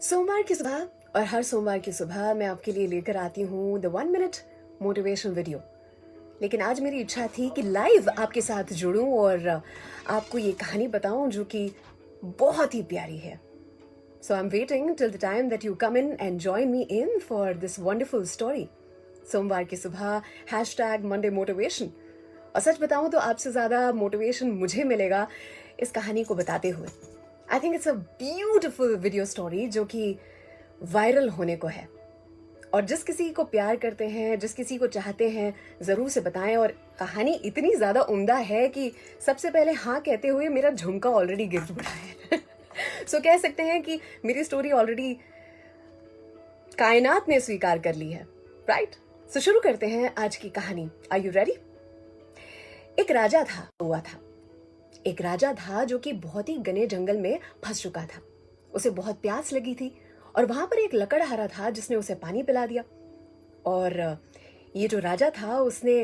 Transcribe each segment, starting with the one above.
सोमवार की सुबह और हर सोमवार की सुबह मैं आपके लिए लेकर आती हूँ द 1 मिनट मोटिवेशन वीडियो। लेकिन आज मेरी इच्छा थी कि लाइव आपके साथ जुड़ूं और आपको ये कहानी बताऊं जो कि बहुत ही प्यारी है। So I am waiting till the time that you come in and join me in for this wonderful story. सोमवार की सुबह #मंडे मोटिवेशन। और सच बताऊं तो आपसे ज़्यादा मोटिवेशन मुझे मिलेगा इस कहानी को बताते हुए। I think it's a beautiful video story जो कि वायरल होने को है। और जिस किसी को प्यार करते हैं, जिस किसी को चाहते हैं, ज़रूर से बताएं। और कहानी इतनी ज़्यादा उम्दा है कि सबसे पहले हाँ कहते हुए मेरा झुमका ऑलरेडी गिर पड़ा है। सो कह सकते हैं कि मेरी स्टोरी ऑलरेडी कायनात ने स्वीकार कर ली है, राइट? सो शुरू करते हैं आज की कहानी। Are you ready? एक राजा था। एक राजा था जो कि बहुत ही घने जंगल में फंस चुका था। उसे बहुत प्यास लगी थी और वहां पर एक लकड़हारा था जिसने उसे पानी पिला दिया। और ये जो राजा था उसने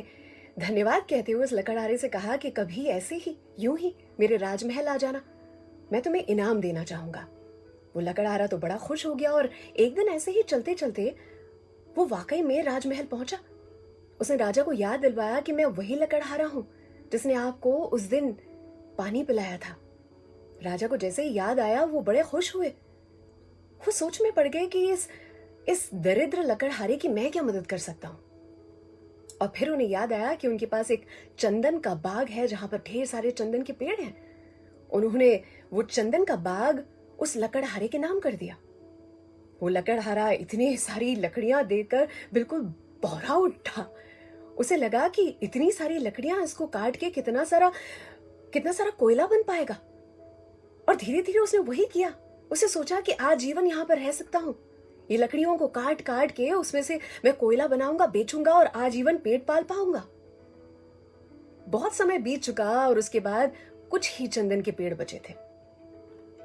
धन्यवाद कहते हुए उस लकड़हारे से कहा कि कभी ऐसे ही यूं ही मेरे राजमहल आ जाना, मैं तुम्हें इनाम देना चाहूंगा। वो लकड़हारा तो बड़ा खुश हो गया और एक दिन ऐसे ही चलते चलते वो वाकई में राजमहल पहुंचा। उसने राजा को याद दिलवाया कि मैं वही लकड़हारा हूं जिसने आपको उस दिन पानी पिलाया था। राजा को जैसे ही याद आया वो बड़े खुश हुए। वो सोच में पड़ गए कि इस दरिद्र लकड़हारे की मैं क्या मदद कर सकता हूं। और फिर उन्हें याद आया कि उनके पास एक चंदन का बाग है जहां पर ढेर सारे चंदन के पेड़ हैं। उन्होंने वो चंदन का बाग उस लकड़हारे के नाम कर दिया। वो लकड़हारा इतनी सारी लकड़ियां देखकर बिल्कुल बौरा उठा। उसे लगा कि इतनी सारी लकड़ियां, इसको काट के कितना सारा कोयला बन पाएगा। और धीरे धीरे उसने वही किया। उसे सोचा कि आजीवन यहां पर रह सकता हूं। ये लकड़ियों को काट काट के उसमें से मैं कोयला बनाऊंगा, बेचूंगा और आजीवन पेट पाल पाऊंगा। बहुत समय बीत चुका और उसके बाद कुछ ही चंदन के पेड़ बचे थे।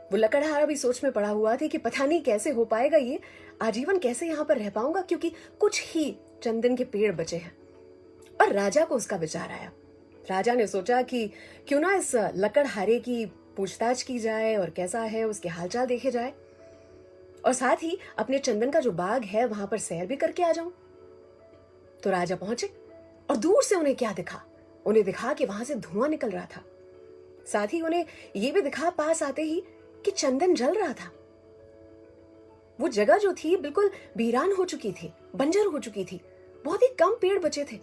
वो लकड़हारा भी सोच में पड़ा हुआ था कि पता नहीं कैसे हो पाएगा ये, आजीवन कैसे यहां पर रह पाऊंगा, क्योंकि कुछ ही चंदन के पेड़ बचे हैं। और राजा को उसका विचार आया। राजा ने सोचा कि क्यों ना इस लकड़हारे की पूछताछ की जाए और कैसा है उसके हालचाल देखे जाए, और साथ ही अपने चंदन का जो बाग है वहां पर सैर भी करके आ जाऊं। तो राजा पहुंचे और दूर से उन्हें क्या दिखा? उन्हें दिखा कि वहां से धुआं निकल रहा था। साथ ही उन्हें यह भी दिखा पास आते ही कि चंदन जल रहा था। वो जगह जो थी बिल्कुल वीरान हो चुकी थी, बंजर हो चुकी थी। बहुत ही कम पेड़ बचे थे।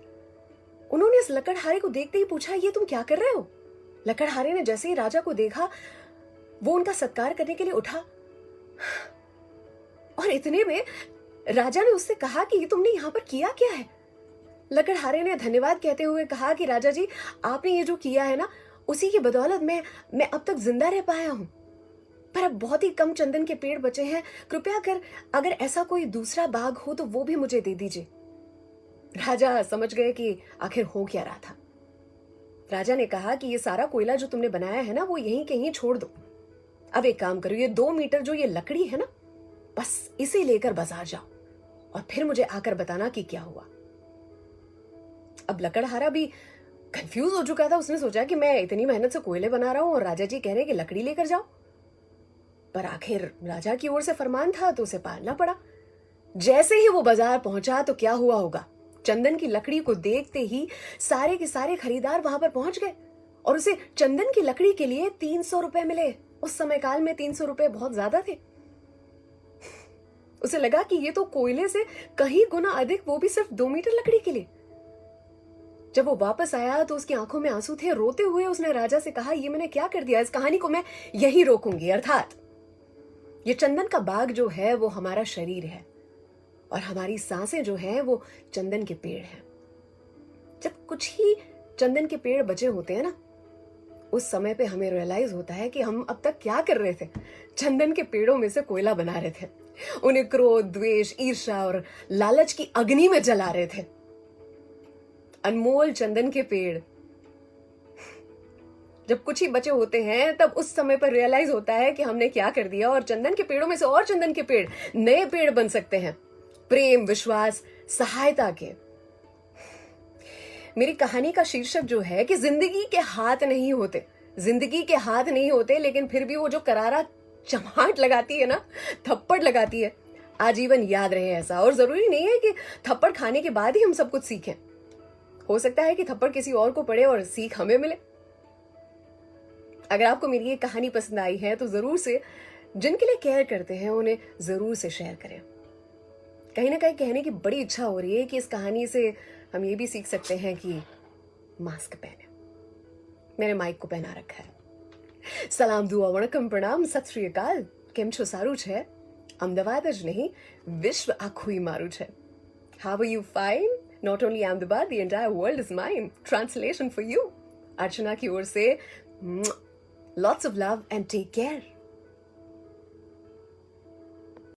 उन्होंने इस लकड़हारे को देखते ही पूछा, ये तुम क्या कर रहे हो? लकड़हारे ने जैसे ही राजा को देखा वो उनका सत्कार करने के लिए उठा। और इतने में राजा ने उससे कहा कि ये तुमने यहां पर किया क्या है? लकड़हारे ने धन्यवाद कहते हुए कहा कि राजा जी, आपने ये जो किया है ना, उसी की बदौलत मैं अब तक जिंदा रह पाया हूं। पर अब बहुत ही कम चंदन के पेड़ बचे हैं। कृपया कर अगर ऐसा कोई दूसरा बाग हो तो वो भी मुझे दे दीजिए। राजा समझ गए कि आखिर हो क्या रहा था। राजा ने कहा कि ये सारा कोयला जो तुमने बनाया है ना, वो यहीं कहीं छोड़ दो। अब एक काम करो, ये 2 मीटर जो ये लकड़ी है ना, बस इसे लेकर बाजार जाओ और फिर मुझे आकर बताना कि क्या हुआ। अब लकड़हारा भी कंफ्यूज हो चुका था। उसने सोचा कि मैं इतनी मेहनत से कोयले बना रहा हूं और राजा जी कह रहे हैं कि लकड़ी लेकर जाओ। पर आखिर राजा की ओर से फरमान था तो उसे पालना पड़ा। जैसे ही वो बाजार पहुंचा तो क्या हुआ होगा? चंदन की लकड़ी को देखते ही सारे के सारे खरीदार वहां पर पहुंच गए और उसे चंदन की लकड़ी के लिए 300 रुपए मिले। उस समय काल में 300 रुपए बहुत ज्यादा थे। उसे लगा कि ये तो कोयले से कहीं गुना अधिक, वो भी सिर्फ 2 मीटर लकड़ी के लिए। जब वो वापस आया तो उसकी आंखों में आंसू थे। रोते हुए उसने राजा से कहा, ये मैंने क्या कर दिया? इस कहानी को मैं यही रोकूंगी। अर्थात ये चंदन का बाग जो है वो हमारा शरीर है और हमारी सांसें जो हैं वो चंदन के पेड़ हैं। जब कुछ ही चंदन के पेड़ बचे होते हैं ना, उस समय पे हमें रियलाइज होता है कि हम अब तक क्या कर रहे थे। चंदन के पेड़ों में से कोयला बना रहे थे, उन्हें क्रोध, द्वेष, ईर्ष्या और लालच की अग्नि में जला रहे थे। अनमोल चंदन के पेड़ जब कुछ ही बचे होते हैं तब उस समय पर रियलाइज होता है कि हमने क्या कर दिया। और चंदन के पेड़ों में से और चंदन के पेड़, नए पेड़ बन सकते हैं, प्रेम, विश्वास, सहायता के। मेरी कहानी का शीर्षक जो है कि जिंदगी के हाथ नहीं होते, जिंदगी के हाथ नहीं होते, लेकिन फिर भी वो जो करारा चमाट लगाती है ना, थप्पड़ लगाती है, आजीवन याद रहे ऐसा। और जरूरी नहीं है कि थप्पड़ खाने के बाद ही हम सब कुछ सीखें, हो सकता है कि थप्पड़ किसी और को पड़े और सीख हमें मिले। अगर आपको मेरी ये कहानी पसंद आई है तो जरूर से, जिनके लिए केयर करते हैं उन्हें जरूर से शेयर करें। कहीं ना कहीं कहने की बड़ी इच्छा हो रही है कि इस कहानी से हम ये भी सीख सकते हैं कि मास्क पहने। मैंने माइक को पहना रखा है। सलाम, दुआ, वणकम, प्रणाम, सत श्री अकाल। केम छो, सारू छे? अमदावाद ज नहीं, विश्व आखुई मारू छे। How are you? Fine? Not only Ahmedabad, the entire world is mine. Translation for you. अर्चना की ओर से lots of love and take care.